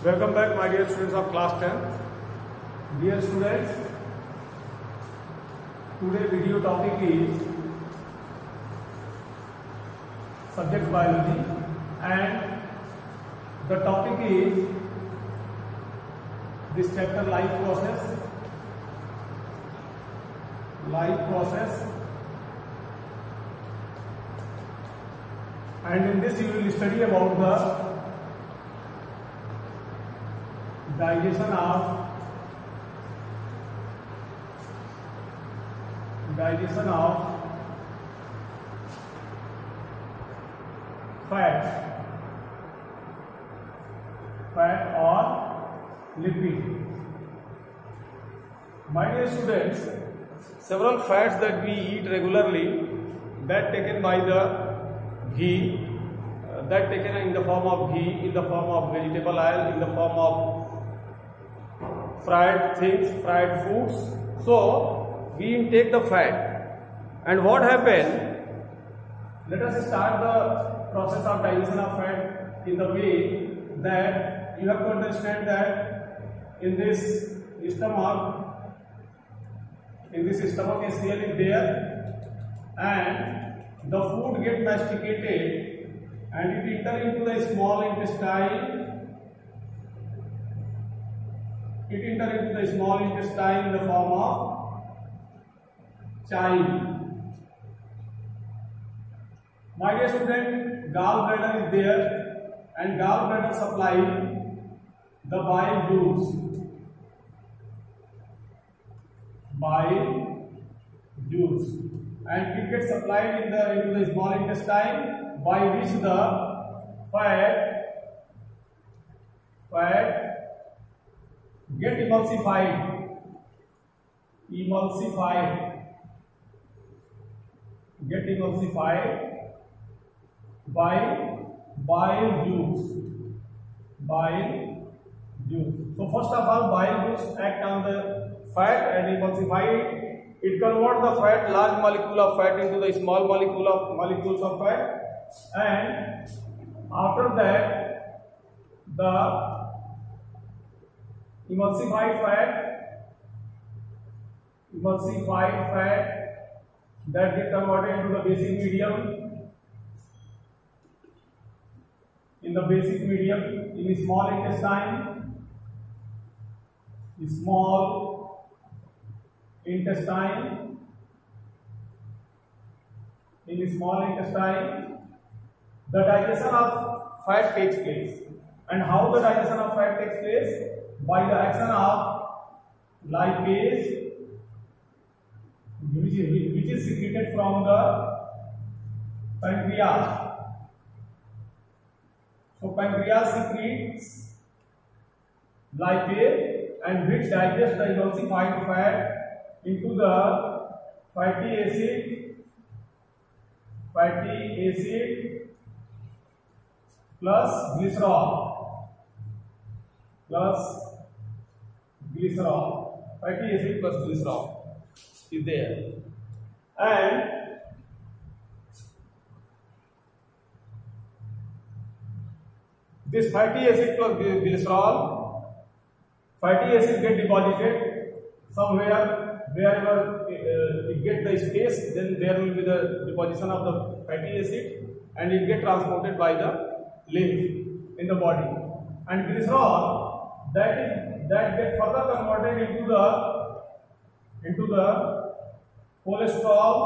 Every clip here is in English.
Welcome back, my dear students of class 10th. Dear students, today video topic is subject biology and the topic is this chapter life process, and in this you will study about the digestion of fat or lipid. My dear students, several fats that we eat regularly, that taken by the ghee, that taken in the form of ghee, in the form of vegetable oil, in the form of fried things, fried foods. So we intake the fat, and what happened? Let us start the process of digestion of fat in the way that you have to understand that in this stomach HCl is there, and the food get masticated and it enter into the small intestine. It enter into the small intestine in the form of chyme. My dear student, gallbladder is there, and gallbladder supply the bile juice, and it gets supplied into the small intestine, by which the fat get emulsified by bile juice. So first of all, bile juice act on the fat and emulsify it. It converts the fat, large molecule of fat, into the small molecules of fat, and after that the emulsified fat that get converted into the basic medium. In the basic medium, in the small intestine, the digestion of fat takes place. And how the digestion of fat takes place? By the action of lipase, which is secreted from the pancreas. So pancreas secretes lipase, and which digests the emulsified fat into the fatty acid plus glycerol. Fatty acid plus glycerol is there, and this fatty acid plus glycerol, fatty acid get deposited somewhere, wherever it get the space, then there will be the deposition of the fatty acid, and it get transported by the lymph in the body, and glycerol that get further converted into the cholesterol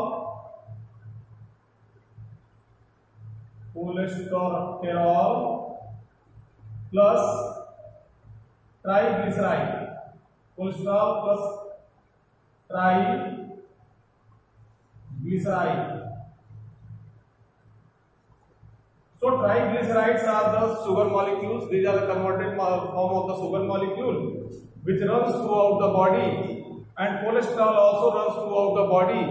plus triglyceride. So triglycerides are the sugar molecules. These are the converted form of the sugar molecule which runs throughout the body, and cholesterol also runs throughout the body.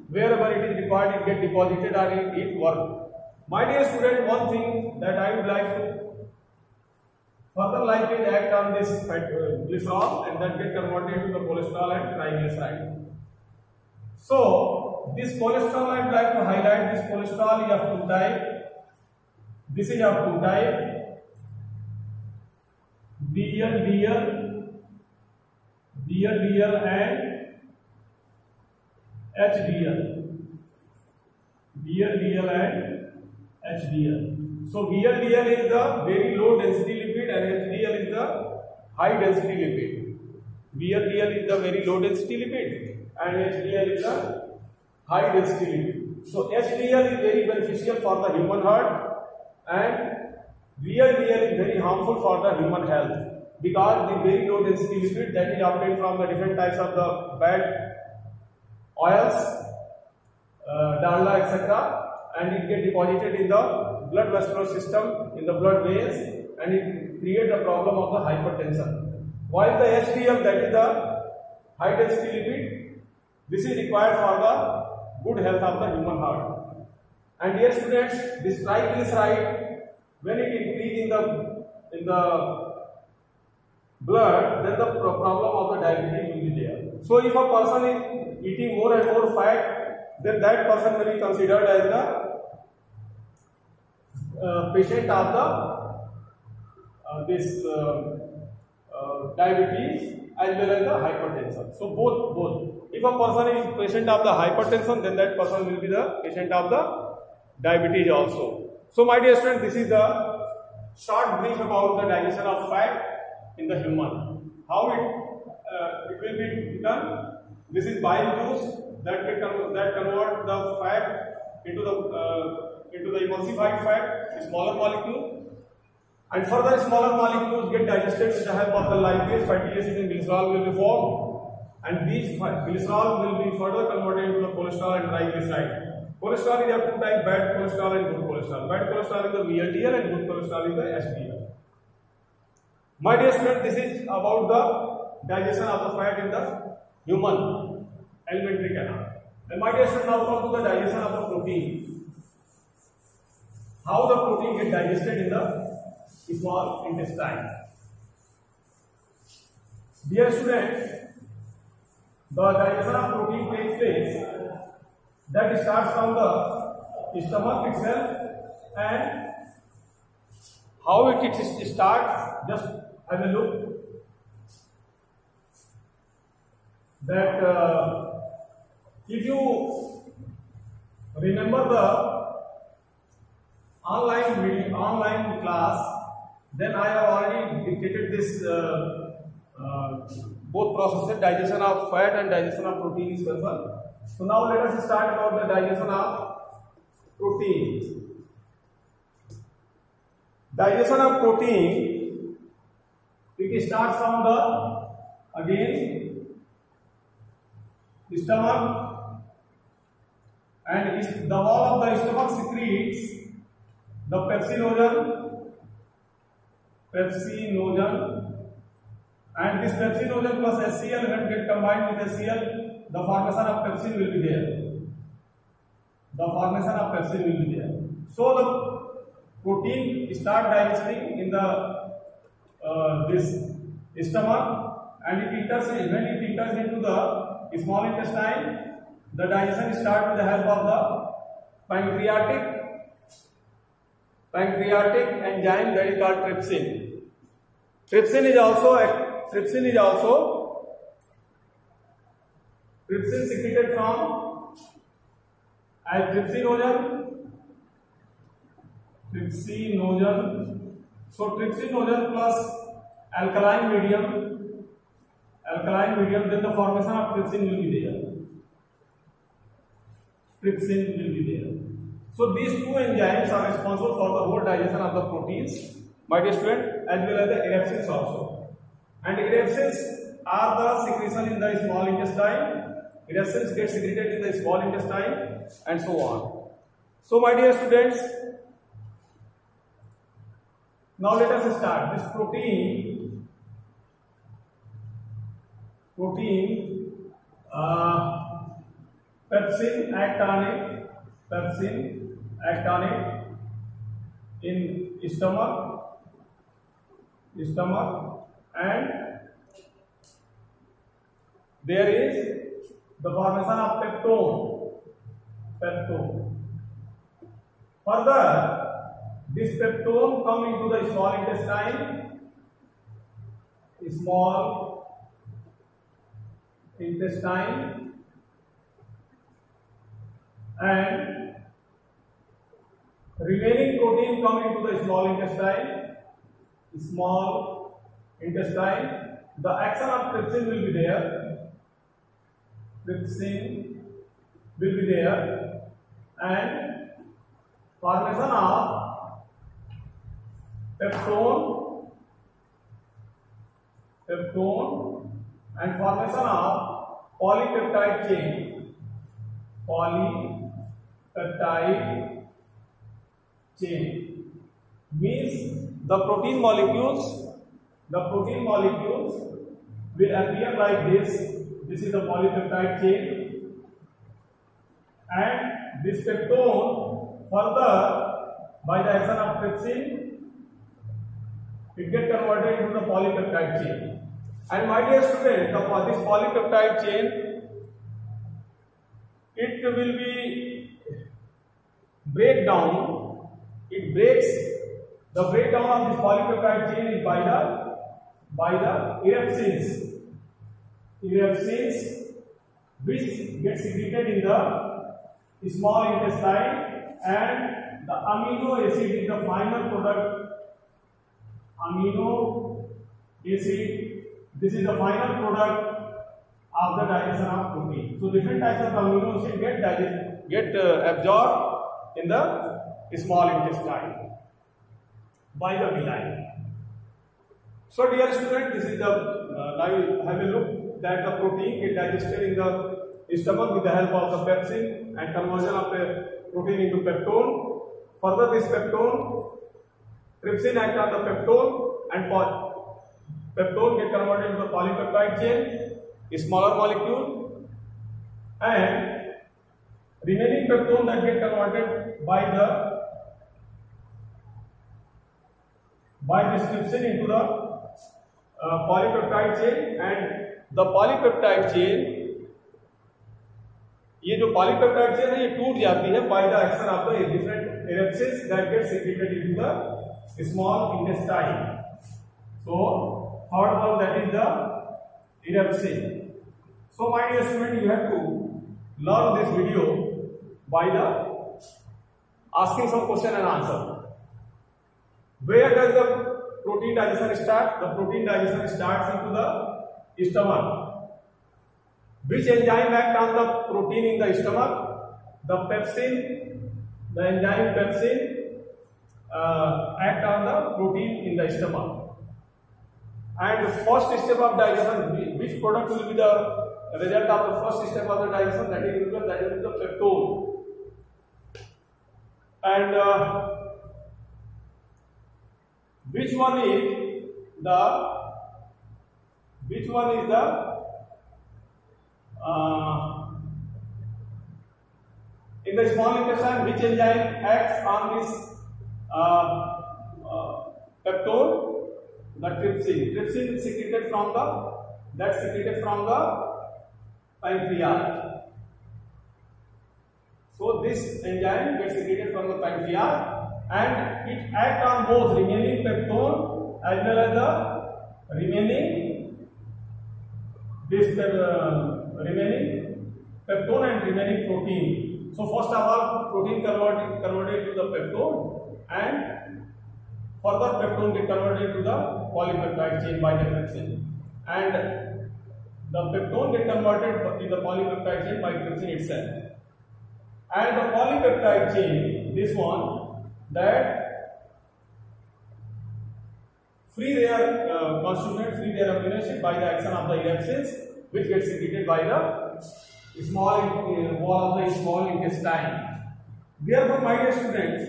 Wherever it is required, it gets deposited and it works. My dear student, one thing that I would like to further lipase act on this glycerol, and that get converted to the cholesterol and triglyceride. So this cholesterol, I would like to highlight this cholesterol is of two type. This is of two type. VLDL and HDL. VLDL and HDL. So VLDL is the very low density lipid and HDL is the high density lipid. VLDL is the very low density lipid and HDL is the high density lipid. So HDL is very beneficial for the human heart and VLDL is very harmful for the human health, because the very low density lipid that is obtained from the different types of the bad oils, dalda, etc., and it gets deposited in the blood vascular system, in the blood veins, and it creates the problem of the hypertension. While the HDL, that is the high density lipid, this is required for the good health of the human heart. And dear students, this triglyceride, when it increases in the blood, then the problem of the diabetes will be there. So if a person is eating more and more fat, then that person will be considered as the patient of the diabetes as well as the hypertension. So both. If a person is patient of the hypertension, then that person will be the patient of the diabetes also. So my dear students, this is the short brief about the digestion of fat in the human. How it will be done? This is bile juice that convert the fat into the emulsified fat, smaller molecule. And further smaller molecules get digested with the help of the lipase, fatty acid and glycerol will be formed, and these glycerol will be further converted into the cholesterol and triglyceride. Cholesterol is of two types, bad cholesterol and good cholesterol. Bad cholesterol is the VLDL and good cholesterol is the HDL. My dear students, this is about the digestion of the fat in the human alimentary canal. And my dear students, now come to the digestion of the protein. How the protein gets digested in the small intestine. Dear students, the digestion of protein takes place that starts from the stomach itself, and how it starts, just have a look. That if you remember the online class, then I have already dictated this both processes, digestion of fat and digestion of protein is concerned. So now let us start about the digestion of protein. Digestion of protein, it starts from the again stomach, and the wall of the stomach secretes the pepsinogen, and this pepsinogen plus HCl when get combined with HCl, the formation of pepsin will be there. So the protein start digesting in the this stomach, and when it enters into the small intestine, the digestion starts with the help of the pancreatic enzyme that is called trypsin. Trypsin secreted from as trypsinogen. So trypsinogen plus alkaline medium, then the formation of trypsin will be there. So these two enzymes are responsible for the whole digestion of the proteins, my dear student, as well as the erepsins also. And erepsins are the secretion in the small intestine. Erepsins get secreted in the small intestine, and so on. So my dear students, now let us start. This protein, pepsin actonate in stomach, and there is the formation of peptone. Further, this peptone come into the small intestine, small intestine and remaining protein come into the small intestine. The action of trypsin will be there. Trypsin will be there and formation of peptone and formation of polypeptide chain. Means the protein molecules will appear like this. This is the polypeptide chain, and this peptone further by the action of trypsin it gets converted into the polypeptide chain. And my dear student, this polypeptide chain it will be breakdown. It breaks. The breakdown of this polypeptide chain is by the erepsins, which get secreted in the small intestine, and the amino acid is the final product. Amino acid, this is the final product of the digestion of protein. So different types of amino acid get absorbed in the small intestine by the villi. So dear student, this is the now you have a look that the protein is digested in the stomach with the help of the pepsin and conversion of the protein into peptone. Further, this peptone, trypsin act on the peptone and peptone get converted into the polypeptide chain, a smaller molecule, and remaining peptone that get converted by this trypsin into the polypeptide chain, and the polypeptide chain, ये जो polypeptide chain है ये टूट जाती है by the action of the different erepsins that get secreted into the small intestine. So third one, that is the erepsin. So my dear student, you have to learn this video by the asking some question and answer. Where does the protein digestion start? The protein digestion starts into the stomach. Which enzyme act on the protein in the stomach? The pepsin, the enzyme pepsin act on the protein in the stomach. And the first step of digestion, which product will be the result of the first step of the digestion? That is the peptone. And which one is the in the small intestine, which enzyme acts on this peptone? The trypsin. Trypsin is secreted from the pancreas. So this enzyme gets secreted from the pancreas, and it acts on both remaining peptone as well as the remaining peptone and remaining protein. So first of all, protein converted to the peptone, and further peptone get converted to the polypeptide chain by the trypsin, and the peptone get converted in the polypeptide chain by trypsin itself. And the polypeptide chain, this one, that free their amino acid by the action of the erepsins, which gets secreted by the small wall of the small intestine. Therefore, my dear students,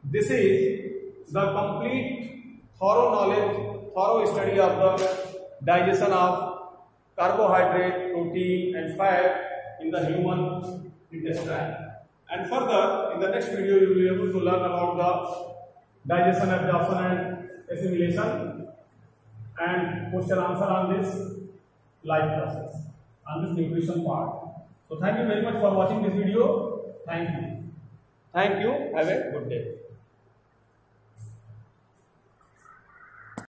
this is the complete thorough study of the digestion of carbohydrate, protein and fat in the human intestine. And further, in the next video, you will be able to learn about the digestion, absorption and assimilation, and question answer on this life process, on this nutrition part. So thank you very much for watching this video. Thank you. Have a good day.